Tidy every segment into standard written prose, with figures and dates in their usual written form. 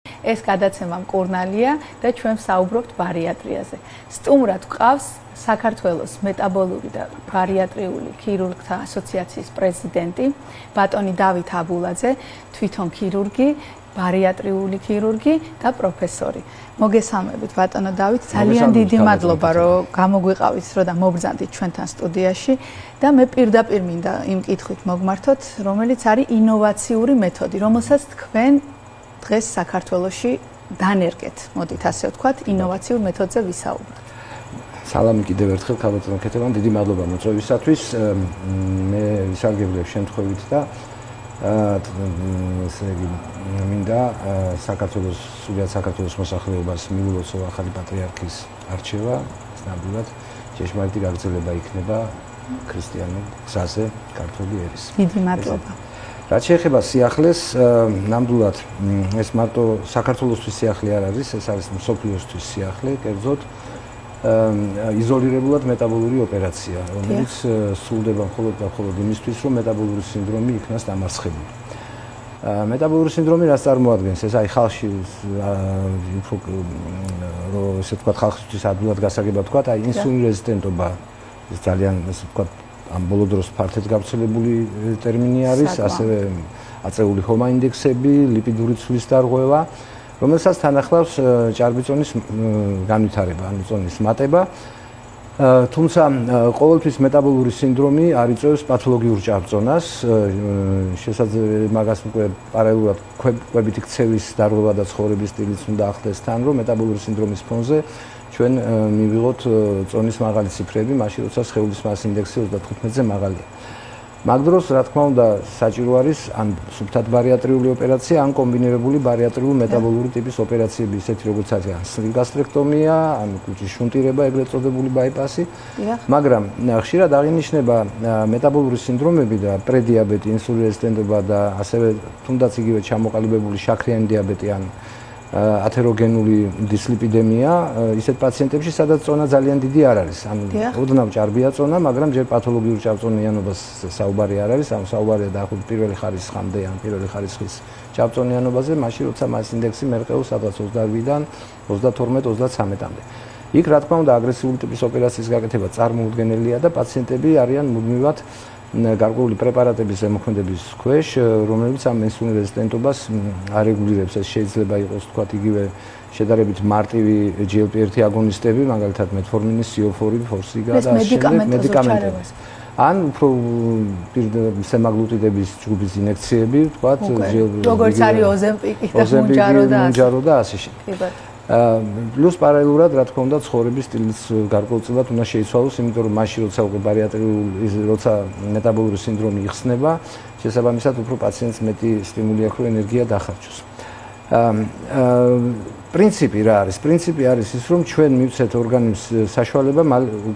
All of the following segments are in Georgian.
ეს გადაცემა მკურნალია და ჩვენ ვსაუბრობთ ბარიატრიაზე. სტუმრად გვყავს საქართველოს მეტაბოლური და ბარიატრიული ქირურგთა ასოციაციის პრეზიდენტი ბატონი დავით აბულაძე, თვითონ ქირურგი, ბარიატრიული ქირურგი და პროფესორი. მოგესალმებით ბატონო დავით, ძალიან დიდი მადლობა რომ გამოგვიყავით და მობრძანდით ჩვენთან სტუდიაში და მე პირდაპირ მინდა იმ კითხვით მოგმართოთ, რომელიც არის ინოვაციური მეთოდი, რომელსაც თქვენ დღეს საქართველოში დანერგეთ, მოდით ასე ვთქვათ, ინოვაციურ მეთოდზე ვისაუბროთ. სალამი კიდევ ერთხელ ქალბატონო ქეთევან, დიდი მადლობა მოწვევისათვის. მე ვისარგებლებ შემთხვევით და ესე იგი მინდა საქართველოს მოსახლეობას მიულოცო ახალი პატრიარქის არჩევა, ნამდვილად ჭეშმარიტი გაგრძელება იქნება ქრისტიანულ გზაზე ქართული ერის. დიდი მადლობა. რაც შეეხება სიახლეს, ნამდვილად ეს მარტო საქართველოსთვის სიახლე არ არის, ეს არის მსოფლიოსთვის სიახლე, კერძოდ იზოლირებულად მეტაბოლური ოპერაცია, რომელიც სრულდება მხოლოდ და მხოლოდ იმისთვის, რომ მეტაბოლური სინდრომი იქნას დამარცხებული. მეტაბოლური სინდრომი რას წარმოადგენს? ეს აი ხალხში უფრო რომ ესე ვთქვათ, ხალხისთვის ადვილად გასაგება ვთქვათ, აი ინსულინ რეზისტენტობა, ეს ძალიან ესე ვთქვათ, ამ ბოლო დროს ფართედ გავრცელებული ტერმინი არის, ასევე აწეული ჰომაინდექსები, ლიპიდური ცვლის დარღვევა, რომელსაც თან ახლავს ჭარბიწონის განვითარება, ანუ წონის მატება. თუმცა ყოველთვის მეტაბოლური სინდრომი არ იწვევს პათოლოგიურ ჭარბწონას, შესაძლოა მაგას უკვე პარალელურად კვებითი ქცევის დარღვევა და ცხოვრების სტილიც უნდა ახდეს თან, რომ მეტაბოლური სინდრომის ფონზე ჩვენ მივიღოთ წონის მაღალი ციფრები, მაშინ როცა სხეულის მას ინდექსი 35-ზე მაღალია. მაგ დროს, რა თქმა უნდა, საჭირო არის ან სუფთად ბარიატრიული ოპერაცია, ან კომბინირებული ბარიატრიული მეტაბოლური ტიპის ოპერაციები, ისეთი როგორც არის გასტრექტომია, ან კუჭის შუნტირება, ეგრეთ წოდებული ბაიპასი. მაგრამ ხშირად აღინიშნება მეტაბოლური სინდრომები და პრედიაბეტი, ინსულინ რეზისტენტობა და ასევე თუნდაც იგივე ჩამოყალიბებული შაქრიანი დიაბეტი ან ათეროგენული დისლიპიდემია ისეთ პაციენტებში, სადაც წონა ძალიან დიდი არ არის. ანუ ოდნავ ჭარბია წონა, მაგრამ ჯერ პათოლოგიურ ჭარბწონიანობას საუბარი არ არის. ანუ საუბარია დაახლოებით პირველი ხარისხამდე ან პირველი ხარისხის ჭარბწონიანობაზე, მაშინ როცა მას ინდექსი მერყეობს სადღაც 22-დან 32-33-მდე. იქ რა თქმა უნდა აგრესიული ტიპის ოპერაციის გაკეთება წარმოუდგენელია და პაციენტები არიან მუდმივად გარკვეული პრეპარატების ზემოქმედების ქვეშ, რომლებიც ამ ინსულინ რეზისტენტობას არეგულირებს. ეს შეიძლება იყოს თქვათ იგივე შედარებით მარტივი GLP-1 აგონისტები, მაგალითად მეტფორმინის, CO4, ფორსიგა და მედიკამენტები. ან უფრო სემაგლუტიდების ჯგუფის ინექციები, თქვათ როგორც არის ოზემპიკი და მუნჯარო და ასე შემდეგ. პლუს პარალელურად, რა თქმა უნდა, ცხოვრების სტილის გარკვეულწილად უნდა შეიცვალოს, იმიტომ რომ მაშინ როცა უკვე ბარიატრიული, როცა მეტაბოლური სინდრომი იხსნება, შესაბამისად უფრო პაციენტს მეტი სტიმული აქვს, რომ ენერგია დახარჯოს. პრინციპი რა არის? პრინციპი არის ის, რომ ჩვენ მივცეთ ორგანიზმს საშუალება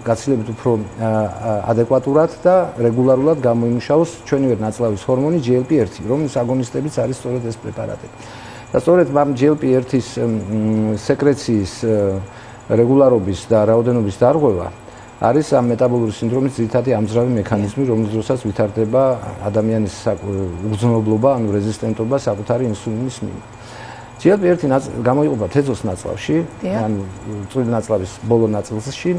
გაცილებით უფრო ადეკვატურად და რეგულარულად გამოიმუშაოს ჩვენივე ნაწლავის ჰორმონი GLP-1, რომლის აგონისტებიც არის სწორედ ეს პრეპარატები. და სწორედ ამ GLP-1-ის სეკრეციის რეგულარობის და რაოდენობის დარღვევა არის ამ მეტაბოლური სინდრომის ძირითადი ამძრავი მექანიზმი, რომლის დროსაც ვითარდება ადამიანის უგრძნობლობა, ანუ რეზისტენტობა საკუთარი ინსულინის მიმართ. GLP-1 გამოიყოფა თეზოს ნაწლავში, ანუ წვრილი ნაწლავის ბოლო ნაწილში,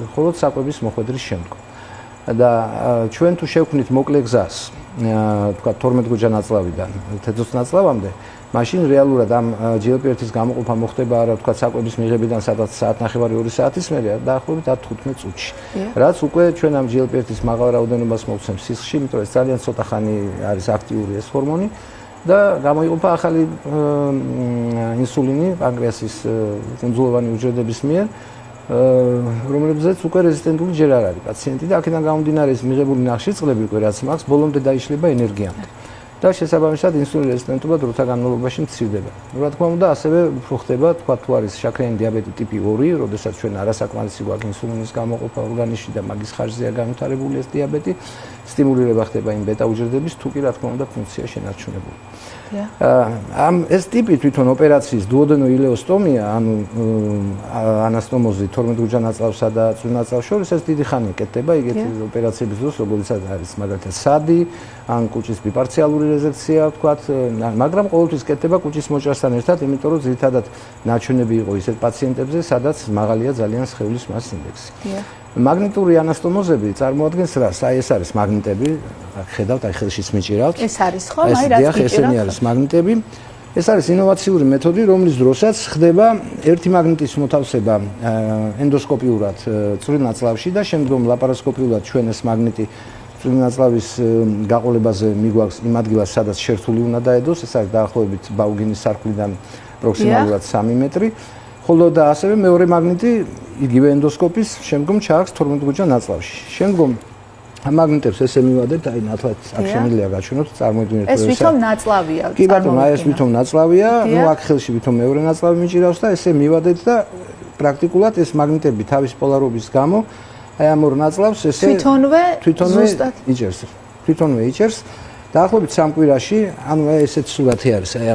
მხოლოდ საკვების მოხვედრის შემდგომ. და ჩვენ თუ შევქმნით მოკლე გზას, თქვა 12 ნაწლავიდან თეზოს ნაწლავამდე, მაშინ რეალურად ამ GLP-1-ის გამოყოფა მოხდება არა თქვა საკვების მიღებიდან სადაც საათნახევარი 2 საათის მერე, დაახლოებით 15 წუთში. რაც უკვე ჩვენ ამ GLP-1-ის მაღალ რაოდენობას მოვცემს სისხლში, იმიტომ რომ ძალიან ცოტა ხანი არის აქტიური ეს ჰორმონი და გამოიყოფა ახალი ინსულინი პანკრეასის კუნძულოვანი უჯრედების მიერ, რომლებზეც უკვე რეზისტენტული ჯერ არ არის პაციენტი და აქედან გამომდინარე ეს მიღებული ნახშირწყლები უკვე რაც მაქვს, ბოლომდე დაიშლება ენერგიამდე. და შესაბამისად ინსულინ რეზისტენტობა დროთა განმავლობაში მცირდება. რა თქმა უნდა, ასევე უფრო ხდება, თქვა თუ არის შაქრიანი დიაბეტი ტიპი 2, როდესაც ჩვენ არასაკმარისი გვაქვს ინსულინის გამოყოფა ორგანიზმში და მაგის ხარჯზეა განვითარებული ეს დიაბეტი, სტიმულირება ხდება იმ ბეტა უჯრედების, თუ კი რა თქმა უნდა ფუნქცია შენარჩუნებული. ეს ტიპი თვითონ ოპერაციის დუოდენოილეოსტომია, ანუ ანასტომოზი 12 უჯრედნაწლავსა და წვრილნაწლავს შორის ეს დიდი ხანი კეთდება იგივე ოპერაციების დროს, როგორიცაც არის მაგალითად სადი, ან კუჭის ბიპარციალური რეზექცია, ვთქვათ, მაგრამ ყოველთვის კეთდება კუჭის მოჭრასთან ერთად, იმიტომ რომ ძირითადად ნაჩვენები იყო ისეთ პაციენტებზე, სადაც მაღალია ძალიან სხეულის მასის ინდექსი. მაგნიტური ანასტომოზები წარმოადგენს რას? აი ეს არის მაგნიტები, ხედავთ, აი ხელშიც მიჭირავთ. ეს არის ხო? აი რაც გიჭირავთ. ესენი არის მაგნიტები. ეს არის ინოვაციური მეთოდი, რომლის დროსაც ხდება ერთი მაგნიტის მოთავსება ენდოსკოპიურად წვრილნაწლავში და შემდგომ ლაპარასკოპიულად ჩვენ ეს მაგნიტი წვრილნაწლავის გაყოლებაზე მიგვაქვს იმ ადგილას, სადაც შერთული უნდა დაედოს, ეს არის დაახლოებით ბაუგინის სარკმლიდან პროქსიმალურად 3 მეტრი. ხოლო და ასევე მეორე მაგნიტი იგივე ენდოსკოპის შემდგომ ჩააქვს 12 უჯრედნაწლავში. შემდგომ ამ მაგნიტებს ესე მივადებთ, აი ნათლად აქ შემიძლია გაჩვენოთ, წარმოიდგინეთ ეს ვითომ ნაწლავია. კი ბატონო, აი ეს ვითომ ნაწლავია, ნუ აქ ხელში ვითომ მეორე ნაწლავი მიჭირავს და ესე მივადეთ და პრაქტიკულად ეს მაგნიტები თავის პოლარობის გამო აი ამ ორ ნაწლავს ესე თვითონვე იჭერს. თვითონვე იჭერს. დაახლოებით 3 კვირაში, ანუ ესეც სურათი არის, აი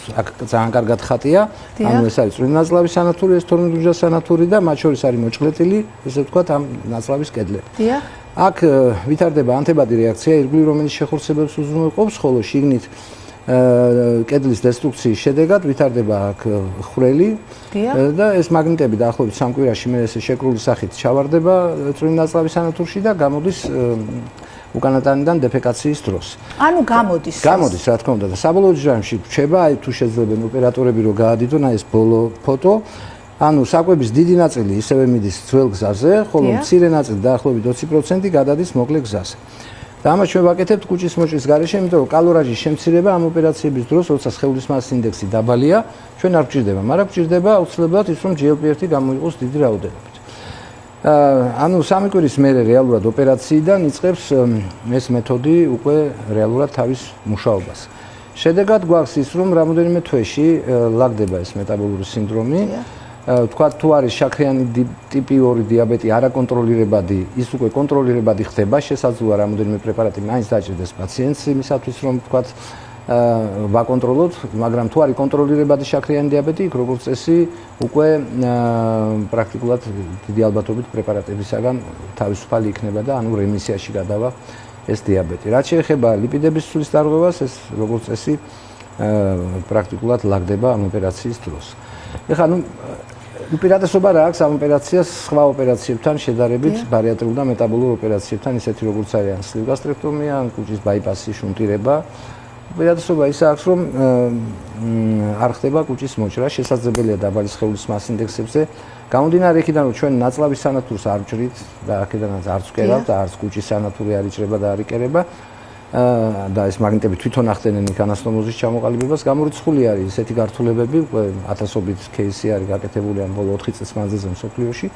აქ ძალიან კარგად ხატია. ანუ ეს არის წვრილნაწლავის სანათური, ეს 12 უჯრედის სანათური და მათ შორის არის მოჭყლეტილი, ესე ვთქვათ, ამ ნაწლავის კედლები. აქ ვითარდება ანტებადი რეაქცია, ირგვლივ რომელიც შეხორცებებს უზრუნველყოფს, ხოლო შიგნით კედლის დესტრუქციის შედეგად ვითარდება აქ ხვრელი და ეს მაგნიტები დაახლოებით 3 კვირაში მე ესე შეკრული სახით ჩავარდება წვრილნაწლავის სანათურში და გამოდის უკანატანიდან დეფეკაციის დროს. ანუ გამოდის. გამოდის, რა თქმა უნდა, და საბოლოო ჯამში რჩება, აი თუ შეძლებენ ოპერატორები რომ გაადიდონ, აი ეს ბოლო ფოტო. ანუ საკვების დიდი ნაწილი ისევე მიდის ძველ გზაზე, ხოლო მცირე ნაწილი დაახლოებით 20% გადადის მოკლე გზაზე. და ამას ჩვენ ვაკეთებთ კუჭის მოჭრის გარეშე, იმიტომ რომ კალორაჟის შემცირება ამ ოპერაციების დროს, როცა სხეულის მასის ინდექსი დაბალია, ჩვენ არ გვჭირდება, მაგრამ გვჭირდება აუცილებლად ის, რომ GLP-1 გამოიყოს დიდი რაოდენობით. ანუ 3 კვირის მერე რეალურად ოპერაციიდან იწყებს ეს მეთოდი უკვე რეალურად თავის მუშაობას. შედეგად გვაქვს ის, რომ რამოდენიმე თვეში ლაგდება ეს მეტაბოლური სინდრომი. თქვათ თუ არის შაქრიანი ტიპი 2 დიაბეტი არაკონტროლირებადი, ის უკვე კონტროლირებადი ხდება, შესაძლოა რამოდენიმე პრეპარატი მაინც დაჭირდეს პაციენტს იმისათვის, რომ თქვათ ვაკონტროლოთ, მაგრამ თუ არის კონტროლირებადი შაქრიანი დიაბეტი, იქ როგორც წესი უკვე პრაქტიკულად დიდი ალბათობით პრეპარატებისაგან თავისუფალი იქნება და ანუ რემისიაში გადავა ეს დიაბეტი. რაც შეეხება ლიპიდების ცვლის დარღვევას, ეს როგორც წესი პრაქტიკულად ლაგდება ამ ოპერაციის დროს. ეხლა ნუ უპირატესობა რა აქვს ამ ოპერაციას სხვა ოპერაციებთან შედარებით, ბარიატრიულ და მეტაბოლურ ოპერაციებთან, ისეთი როგორც არის სლივგასტრექტომია, ან კუჭის ბაიპასი, შუნტირება. უპირატესობა ის აქვს, რომ არ ხდება კუჭის მოჭრა, შესაძლებელია დაბალი სხეულის მასის ინდექსებზე. გამომდინარე იქიდან, რომ ჩვენ ნაწლავის სანათურს არ ვჭრით და აქედანაც არც ვკერავთ და არც კუჭის სანათური არ იჭრება და არ იკერება. და ეს მაგნიტები თვითონ ახდენენ იქ ანასტომოზის ჩამოყალიბებას, გამორიცხული არის ესეთი გართულებები, უკვე ათასობით кейსი არის გაკეთებული ამ ბოლო 4 წლის მანძილზე მსოფლიოში,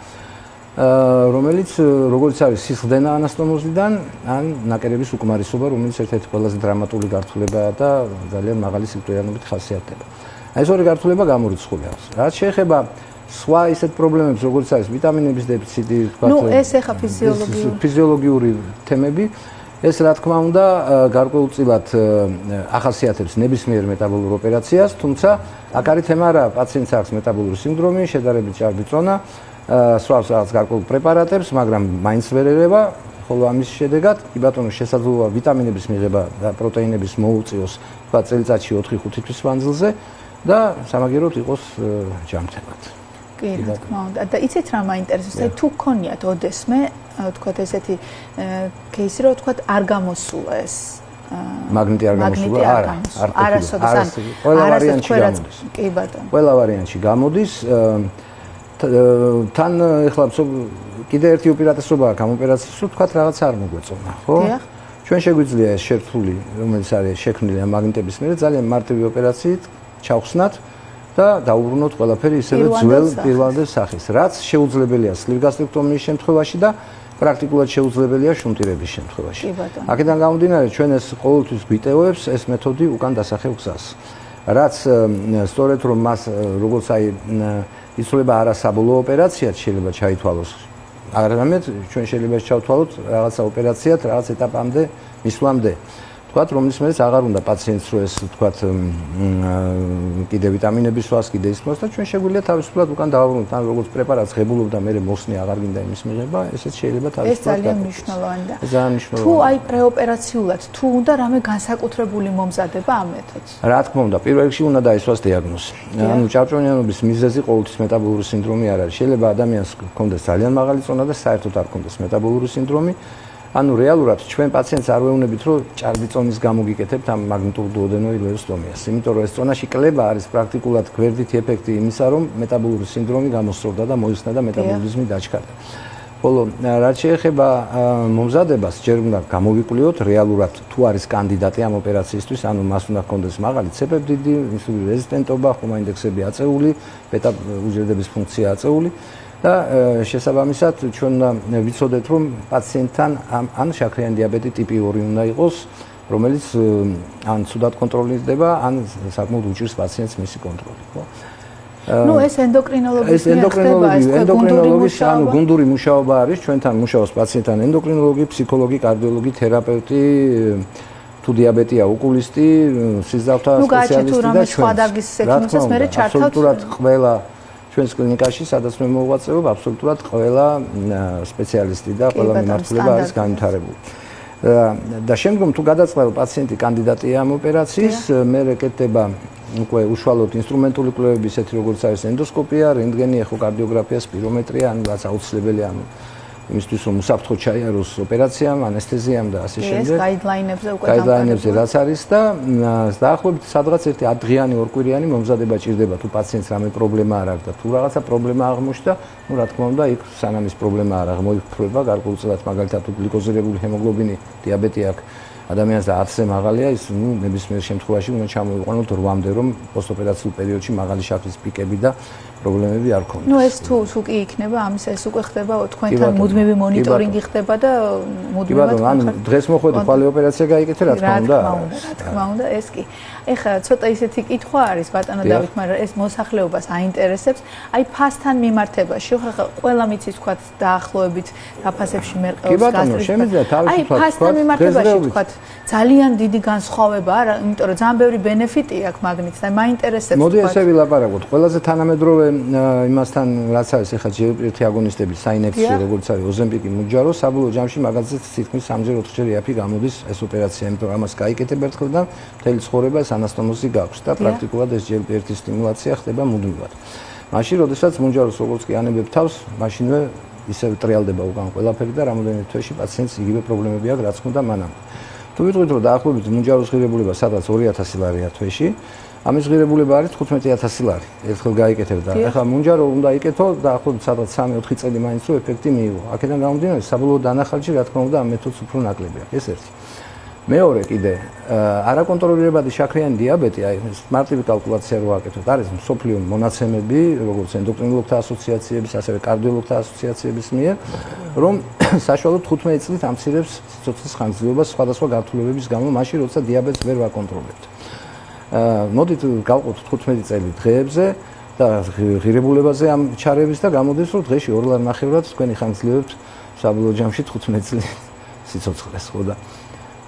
რომელიც როგორც არის სისხლდენა ანასტომოზიდან, ან ნაკერების უკმარისობა, რომელიც ერთ-ერთი ყველაზე დრამატული გართულებაა და ძალიან მაღალი სიკვდილიანობით ხასიათდება. აი ეს ორი გართულება გამორიცხული აქვს. რაც შეეხება სხვა ისეთ პრობლემებს, როგორც არის ვიტამინების დეფიციტი, ნუ ეს ეხა ფიზიოლოგიური თემები, ეს რა თქმა უნდა გარკვეულწილად ახასიათებს ნებისმიერ მეტაბოლურ ოპერაციას, თუმცა აქ არის თემა რა, პაციენტს აქვს მეტაბოლური სინდრომი, შედარებით ჭარბი წონა, სვავს რაღაც გარკვეულ პრეპარატებს, მაგრამ მაინც ვერ ერევა, ხოლო ამის შედეგად კი ბატონო შესაძლოა ვიტამინების მიღება და პროტეინების მოუწიოს, თქვა წელიწადში 4-5 თვის მანძილზე და სამაგიეროდ იყოს ჯანმრთელად. კი, რა თქმა უნდა. და იცით რა მაინტერესებს, აი თუ გქონიათ ოდესმე, თქვათ ესეთი кейსი, რომ თქვათ არ გამოსულა ეს მაგნიტი არ გამოსულა, არასოდეს ყველა ვარიანტში გამოდის. კი ბატონო. ყველა ვარიანტში გამოდის. თან ეხლა კიდე ერთი უპირატესობა აქვს ამ ოპერაციის, რომ თქვათ რაღაც არ მოგვეწონა, ხო? ჩვენ შეგვიძლია ეს შერთული, რომელიც არის შექმნილი ამ მაგნიტების მიერ, ძალიან მარტივი ოპერაციით ჩავხსნათ და დაუბრუნოთ ყველაფერი ისევე ძველ პირვანდელ სახეს, რაც შეუძლებელია სლივგასტრექტომიის შემთხვევაში და პრაქტიკულად შეუძლებელია შუნტირების შემთხვევაში. აქედან გამომდინარე, ჩვენ ეს ყოველთვის გვიტევებს ეს მეთოდი უკან დასახევ გზას. რაც სწორედ რომ მას როგორც აი იცვლება არასაბოლოო ოპერაციად შეიძლება ჩაითვალოს არამედ ჩვენ შეიძლება ჩავთვალოთ რაღაცა ოპერაციად, რაღაც ეტაპამდე მისვლამდე. თქვათ, რომლის მეც აღარ უნდა პაციენტს რო ეს თქვათ კიდე ვიტამინების სვას, კიდე ის მოსდა, ჩვენ შეგვიძლია თავისუფლად უკან დავაბრუნოთ, ან როგორც პრეპარატს ღებულობდა, მე მოსნი აღარ გინდა იმის მიღება, ესეც შეიძლება თავისუფლად. ეს ძალიან მნიშვნელოვანია. ძალიან მნიშვნელოვანია. თუ აი პრეოპერაციულად, თუ უნდა რამე განსაკუთრებული მომზადება ამ მეთოდს. რა თქმა უნდა, პირველ რიგში უნდა დაისვას დიაგნოზი. ანუ ჭარბჭონიანობის მიზეზი ყოველთვის მეტაბოლური სინდრომი არ არის. შეიძლება ადამიანს ჰქონდეს ძალიან მაღალი წონა და საერთოდ არ ჰქონდეს მეტაბოლური სინდრომი. ანუ რეალურად ჩვენ პაციენტს არ ვეუბნებით, რომ ჭარბი წონის გამო გიკეთებთ ამ მაგნიტურ დუოდენოიდ ლეუსტომიას. იმიტომ რომ ეს წონაში კლება არის პრაქტიკულად გვერდითი ეფექტი იმისა, რომ მეტაბოლური სინდრომი გამოსწორდა და მოიხსნა და მეტაბოლიზმი დაჩქარდა. ხოლო რაც შეეხება მომზადებას, ჯერ უნდა გამოვიკვლიოთ რეალურად თუ არის კანდიდატი ამ ოპერაციისთვის, ანუ მას უნდა ჰქონდეს მაღალი ცეპებდიდი, ინსულინი რეზისტენტობა, ხომა ინდექსები აწეული, ბეტა უჯრედების ფუნქცია აწეული. და შესაბამისად ჩვენ ვიცოდეთ რომ პაციენტთან ან შაქრიანი დიაბეტი ტიპი 2 უნდა იყოს, რომელიც ან ცუდად კონტროლირდება, ან საკმაოდ უჭირს პაციენტს მისი კონტროლი, ხო? ნუ ეს ენდოკრინოლოგის ენდოკრინოლოგის ანუ გუნდური მუშაობა არის, ჩვენთან მუშაობს პაციენტთან ენდოკრინოლოგი, ფსიქოლოგი, კარდიოლოგი, თერაპევტი, თუ დიაბეტია ოკულისტი, სისხლძარღვთა სპეციალისტი და სხვა დარგის ექიმებსაც მე ჩართავთ. აბსოლუტურად ყველა ჩვენს კლინიკაში, სადაც მე მოვაწევებ, აბსოლუტურად ყველა სპეციალისტი და ყველა მიმართულება არის განვითარებული. და შემდგომ თუ გადაწყდა რომ პაციენტი კანდიდატია ამ ოპერაციის, მე ეკეთება უკვე უშუალოდ ინსტრუმენტული კვლევები, ისეთი როგორც არის ენდოსკოპია, რენტგენი, ეხოკარდიოგრაფია, სპირომეტრია, ანუ რაც აუცილებელია იმისთვის რომ უსაფრთხო ჩაიაროს ოპერაციამ, ანესთეზიამ და ასე შემდეგ. ეს გაიდლაინებზე უკვე გაიდლაინებზე რაც არის და დაახლოებით სადღაც ერთი 10 დღიანი ორკვირიანი მომზადება ჭირდება თუ პაციენტს რამე პრობლემა არ აქვს და თუ რაღაცა პრობლემა აღმოჩნდა, ну რა თქმა უნდა, იქ სანამ ის პრობლემა არ აღმოიფრება, გარკვეულწილად მაგალითად თუ გლიკოზირებული ჰემოგლობინი, დიაბეტი აქვს ადამიანს და 10-ზე მაღალია, ის ნებისმიერ შემთხვევაში უნდა ჩამოვიყვანოთ 8-მდე, რომ პოსტოპერაციულ პერიოდში მაღალი შაქრის პიკები და პრობლემები არ ქონდეს. ნუ ეს თუ კი იქნება, ამის ეს უკვე ხდება თქვენთან მუდმივი მონიტორინგი ხდება და მუდმივად ანუ დღეს მოხვედი ხვალე ოპერაცია გაიკეთე, რა თქმა უნდა. რა თქმა უნდა, ეს კი. ეხლა ცოტა ისეთი კითხვა არის ბატონო დავით, მაგრამ ეს მოსახლეობას აინტერესებს. აი ფასთან მიმართებაში, ხა ყველა მიცის თქვა დაახლოებით დაფასებში მერყეობს გასტრიტი. აი ფასთან მიმართებაში თქვა ძალიან დიდი განსხვავება არა, იმიტომ რომ ძალიან ბევრი ბენეფიტი აქვს მაგნიტს და მაინტერესებს თქვა. მოდი ესე ვილაპარაკოთ. ყველაზე თანამედროვე იმასთან რაც არის ეხლა GLP-1 აგონისტები, საინექციო როგორც არის ოზემპიკი, მუჯარო, საბოლოო ჯამში მაგალითად თითქმის 3-ჯერ 4-ჯერ იაფი გამოდის ეს ოპერაცია, იმიტომ რომ ამას გაიკეთებ ერთხელ და მთელი ცხოვრება ეს ანასტომოზი გაქვს და პრაქტიკულად ეს GLP-1 სტიმულაცია ხდება მუდმივად. მაშინ, როდესაც მუჯაროს როგორც კი ანებებ თავს, მაშინვე ისევ ტრიალდება უკან ყველაფერი და რამოდენიმე თვეში პაციენტს იგივე პრობლემები აქვს, რაც ჰქონდა მანამდე. თუ ვიტყვით, რომ დაახლოებით მუჯაროს ღირებულება სადღაც 2000 ლარია თვეში, ამის ღირებულება არის 15000 ლარი. ერთხელ გაიკეთებ და ახლა მუნჯარო უნდა იკეთო დაახლოებით სადღაც 3-4 წელი მაინც რო ეფექტი მიიღო. აქედან გამომდინარე, საბოლოო დანახალში რა თქმა უნდა ამ მეთოდს უფრო ნაკლები აქვს. ეს ერთი. მეორე კიდე, არაკონტროლირებადი შაქრიანი დიაბეტი, აი მარტივი კალკულაცია რო აკეთოთ, არის მსოფლიო მონაცემები, როგორც ენდოკრინოლოგთა ასოციაციების, ასევე კარდიოლოგთა ასოციაციების მიერ, რომ საშუალოდ 15 წლით ამცირებს სიცოცხლის ხანგრძლივობას სხვადასხვა გართულებების გამო, მაშინ როცა დიაბეტს ვერ ვაკონტროლებთ. მოდით გავყოთ 15 წელი დღეებზე და ღირებულებაზე ამ ჩარევის და გამოდის რომ დღეში 2.5-ად თქვენი ხანგრძლივებთ საბოლოო ჯამში 15 წელი სიცოცხლეს, ხო და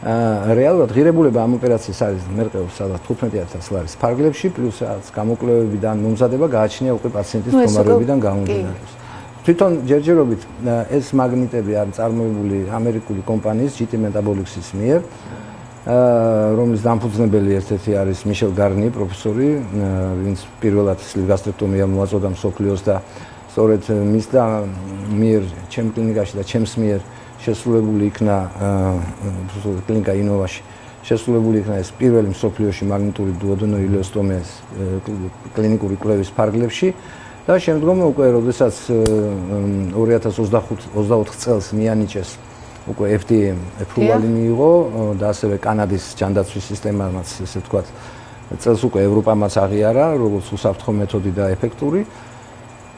რეალურად ღირებულება ამ ოპერაციის არის მერყეობს სადღაც 15000 ლარის ფარგლებში, პლუს რაც გამოკვლევებიდან მომზადება გააჩნია უკვე პაციენტის მდგომარეობიდან გამომდინარე. თვითონ ჯერჯერობით ეს მაგნიტები არის წარმოებული ამერიკული კომპანიის GT Metabolics-ის მიერ, რომლის დამფუძნებელი ერთ-ერთი არის მიშელ გარნი, პროფესორი, ვინც პირველად გასტრექტომია მოაწოდა მსოფლიოს და სწორედ მის და მიერ ჩემ კლინიკაში და ჩემს მიერ შესრულებული იქნა კლინიკა ინოვაში შესრულებული იქნა ეს პირველი მსოფლიოში მაგნიტური დუოდენოიდ ლეუსტომიას კლინიკური კვლევის ფარგლებში და შემდგომ უკვე როდესაც 2025-24 წელს მიანიჭეს უკვე FDA approval-ი მიიღო და ასევე კანადის ჯანდაცვის სისტემამაც ესე ვთქვათ წელს უკვე ევროპამაც აღიარა როგორც უსაფრთხო მეთოდი და ეფექტური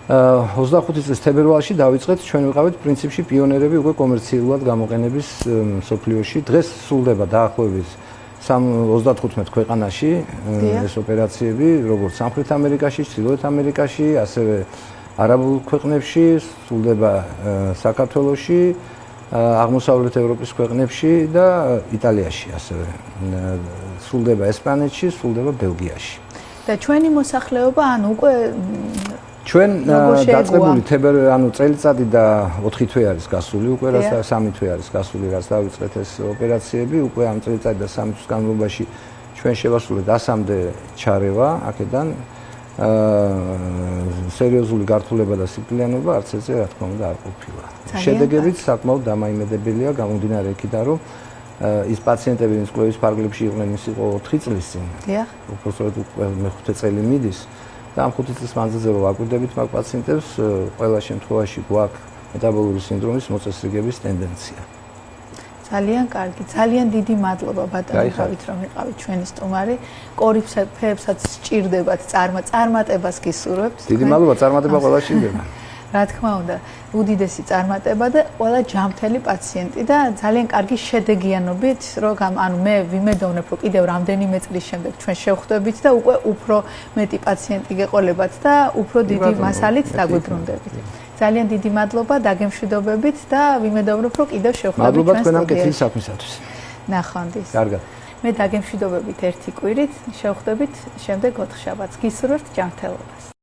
25 წლის თებერვალში დავიწყეთ ჩვენ ვიყავით პრინციპში პიონერები უკვე კომერციულად გამოყენების სოფლიოში დღეს სრულდება დაახლოებით 35 ქვეყანაში ეს ოპერაციები როგორც სამხრეთ ამერიკაში, ჩრდილოეთ ამერიკაში, ასევე არაბულ ქვეყნებში, სრულდება საქართველოში, აღმოსავლეთ ევროპის ქვეყნებში და იტალიაში ასევე. სრულდება ესპანეთში, სრულდება ბელგიაში. და ჩვენი მოსახლეობა ანუ უკვე ჩვენ დაწყებული წელიწადი და 4 თვე არის გასული, უკვე რაც 3 თვე არის გასული, რაც დავიწყეთ ეს ოპერაციები, უკვე ამ წელიწადი და 3 თვის განმავლობაში ჩვენ შევასრულეთ 100-მდე ჩარევა აქედან. სერიოზული გართულება და სიკვდილიანობა არც ეზე რა თქმა უნდა არ ყოფილა. შედეგებიც საკმაოდ დამაიმედებელია, გამომდინარე იქიდან, რომ ის პაციენტები, ვინც კვლევის ფარგლებში იყვნენ, ის იყო 4 წლის წინ. დიახ. უბრალოდ მე-5 წელი მიდის და ამ 5 წლის მანძილზე რომ ვაკვირდებით მაგ პაციენტებს, ყველა შემთხვევაში გვაქვს მეტაბოლური სინდრომის მოწესრიგების ტენდენცია. ძალიან კარგი, ძალიან დიდი მადლობა ბატონო დავით რომ იყავით ჩვენი სტუმარი. კორიფებსაც სჭირდებათ წარმატებას გისურვებთ. დიდი მადლობა, წარმატება ყველა სჭირდება. რა თქმა უნდა, უდიდესი წარმატება და ყველა ჯანმრთელი პაციენტი და ძალიან კარგი შედეგიანობით, რომ ანუ მე ვიმედოვნებ, რომ კიდევ რამდენიმე წლის შემდეგ ჩვენ შევხვდებით და უკვე უფრო მეტი პაციენტი გეყოლებათ და უფრო დიდი მასალით დაგვიბრუნდებით. ძალიან დიდი მადლობა, დაგემშვიდობებით და ვიმედოვნებ, რომ კიდევ შევხვდებით ჩვენ სტუდიაში. მადლობა თქვენ ამ კეთილი საქმისათვის. ნახვამდის. კარგად. მე დაგემშვიდობებით ერთი კვირით, შევხვდებით შემდეგ 4 შაბათს. გისურვებთ ჯანმრთელობას.